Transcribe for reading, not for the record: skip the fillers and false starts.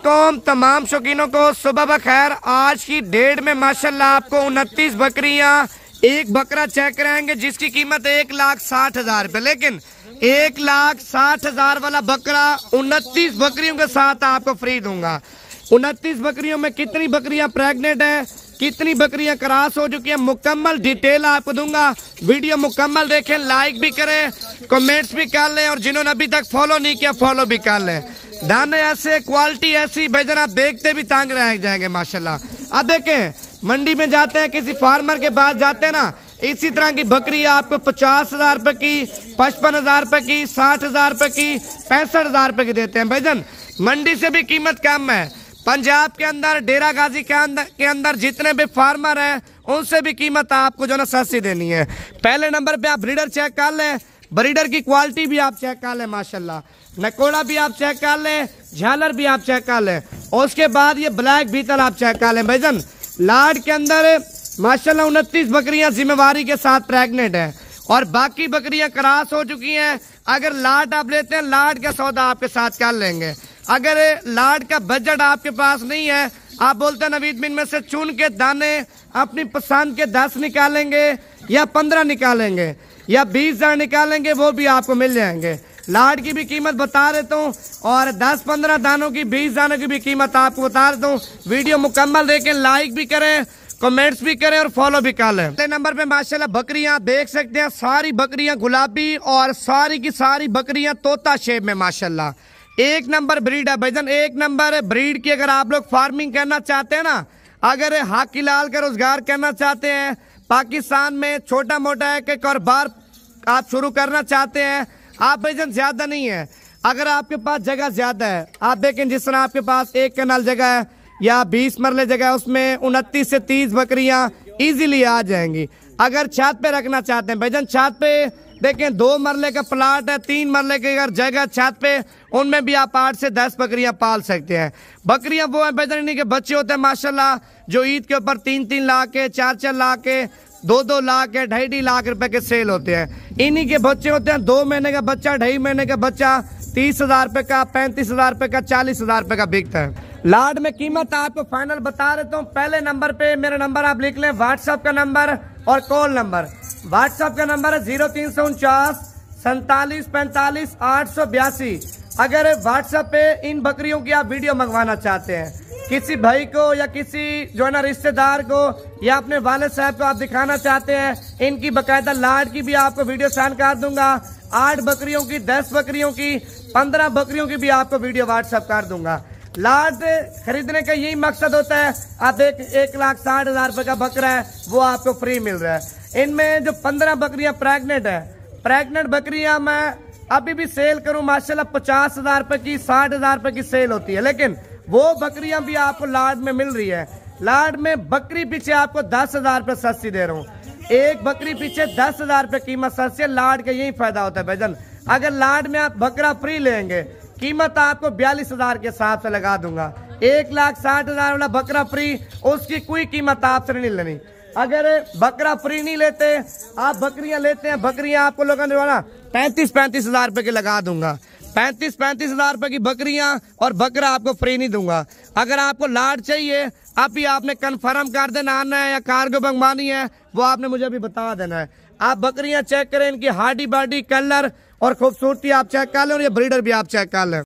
वालेकुम तमाम शौकीनों को सुबह बखैर। आज की डेट में माशाल्लाह आपको 29 बकरियां, एक बकरा चेक कराएंगे जिसकी कीमत 1,60,000 रुपये। लेकिन 1,60,000 वाला बकरा 29 बकरियों के साथ आपको फ्री दूंगा। 29 बकरियों में कितनी बकरियां प्रेग्नेंट है, कितनी बकरियां क्रॉस हो चुकी है, मुकम्मल डिटेल आपको दूंगा। वीडियो मुकम्मल देखें, लाइक भी करें, कमेंट्स भी कर लें और जिन्होंने अभी तक फॉलो नहीं किया फॉलो भी कर लें। दाने ऐसे, क्वालिटी ऐसी, भाईजान आप देखते भी तांग रह जाएंगे माशाल्लाह। अब देखें, मंडी में जाते हैं, किसी फार्मर के पास जाते हैं ना, इसी तरह की बकरी आपको 50,000 रुपए की, 55,000 रुपए की, 60,000 रुपए की, 65,000 रुपए की देते हैं। भाईजान मंडी से भी कीमत कम है। पंजाब के अंदर, डेरा गाजी के अंदर जितने भी फार्मर हैं उनसे भी कीमत आपको जो ना सस्ती देनी है। पहले नंबर पे आप ब्रीडर चेक कर लें, ब्रीडर की क्वालिटी भी आप चेक कर लें माशाल्लाह, नकोड़ा भी आप चेक कर लें, झालर भी आप चेक कर लें, और उसके बाद ये ब्लैक बीतल आप चेक कर लें। भाईजान लाड के अंदर माशाल्लाह 29 बकरियां जिम्मेवारी के साथ प्रेग्नेंट हैं और बाकी बकरियां क्रॉस हो चुकी हैं। अगर लाड आप लेते हैं, लाड का सौदा आपके साथ कर लेंगे। अगर लाड का बजट आपके पास नहीं है, आप बोलते हैं नवीद बिन में से चुन के दाने अपनी पसंद के 10 निकालेंगे या 15 निकालेंगे या 20,000 निकालेंगे, वो भी आपको मिल जाएंगे। लाड की भी कीमत बता देता हूँ और 10-15 दानों की, 20 दानों की भी कीमत आपको बता देता हूँ। वीडियो मुकम्मल देखें, लाइक भी करें, कमेंट्स भी करें और फॉलो भी कर लें। पहले नंबर पे माशाल्लाह बकरियां देख सकते हैं, सारी बकरियां गुलाबी और सारी की सारी बकरियां तोता शेप में माशाल्लाह। एक नंबर ब्रीड है भाईजान, एक नंबर ब्रीड की। अगर आप लोग फार्मिंग करना चाहते हैं ना, अगर हाकी लाल का रोजगार करना चाहते हैं, पाकिस्तान में छोटा मोटा है कि कारोबार आप शुरू करना चाहते हैं, आप भाईजान ज्यादा नहीं है, अगर आपके पास जगह ज्यादा है, आप देखें जिस तरह आपके पास 1 कनाल जगह है या 20 मरले जगह है, उसमें 29 से 30 बकरियां इजीली आ जाएंगी। अगर छत पे रखना चाहते हैं भाईजान, छत पे देखें 2 मरले का प्लाट है, 3 मरले की अगर जगह छत पे, उनमें भी आप 8 से 10 बकरियां पाल सकते हैं। बकरियां वो है भाईजान, इन्हीं के बच्चे होते हैं माशाल्लाह, जो ईद के ऊपर 3-3 लाख के, 4-4 लाख के, 2-2 लाख के, 2.5 लाख रुपए के सेल होते हैं। इन्हीं के बच्चे होते हैं। 2 महीने का बच्चा, 2.5 महीने का बच्चा 30,000 रुपए का, 35,000 रुपए का, 40,000 रुपए का बिकता है। लाड में कीमत आपको फाइनल बता देता हूँ। पहले नंबर पे मेरा नंबर आप लिख लें, व्हाट्सएप का नंबर और कॉल नंबर। व्हाट्सएप का नंबर है 0349 47 45 882। अगर व्हाट्सएप पे इन बकरियों की आप वीडियो मंगवाना चाहते हैं, किसी भाई को या किसी जो है ना रिश्तेदार को या अपने वालिद साहब को आप दिखाना चाहते हैं, इनकी बकायदा लाड की भी आपको वीडियो सेंड कर दूंगा। 8 बकरियों की, 10 बकरियों की, 15 बकरियों की भी आपको वीडियो व्हाट्सएप कर दूंगा। लाड खरीदने का यही मकसद होता है। आप 1,60,000 रुपए का बकरा है, वो आपको फ्री मिल रहा है। इनमें जो 15 बकरियां प्रेग्नेंट है, प्रेग्नेंट बकरियां मैं अभी भी सेल करूं माशाल्लाह 50,000 रुपए की, 60,000 रुपए की सेल होती है, लेकिन वो बकरियां भी आपको लाड में मिल रही है। लाड में बकरी पीछे आपको 10,000 रुपए सस्ती दे रहा हूँ। एक बकरी पीछे 10,000 रुपए कीमत सस्ती है। लाड का यही फायदा होता है भाईजान। अगर लाड में आप बकरा फ्री लेंगे, कीमत आपको 42,000 के हिसाब से लगा दूंगा। 1,60,000 वाला बकरा फ्री, उसकी कोई कीमत आपसे नहीं लेनी। अगर बकरा फ्री नहीं लेते, आप बकरियां लेते हैं, बकरियां आपको लोगों ने 35,000 रुपए के लगा दूंगा। 35,000 रुपए की बकरियां और बकरा आपको फ्री नहीं दूंगा। अगर आपको लाड चाहिए, अभी आपने कंफर्म कर देना आना है या कार्गो मंगवानी है, वो आपने मुझे अभी बता देना है। आप बकरियां चेक करें, इनकी हार्डी बाडी, कलर और खूबसूरती आप चेक कर लें और ये ब्रीडर भी आप चेक कर लें।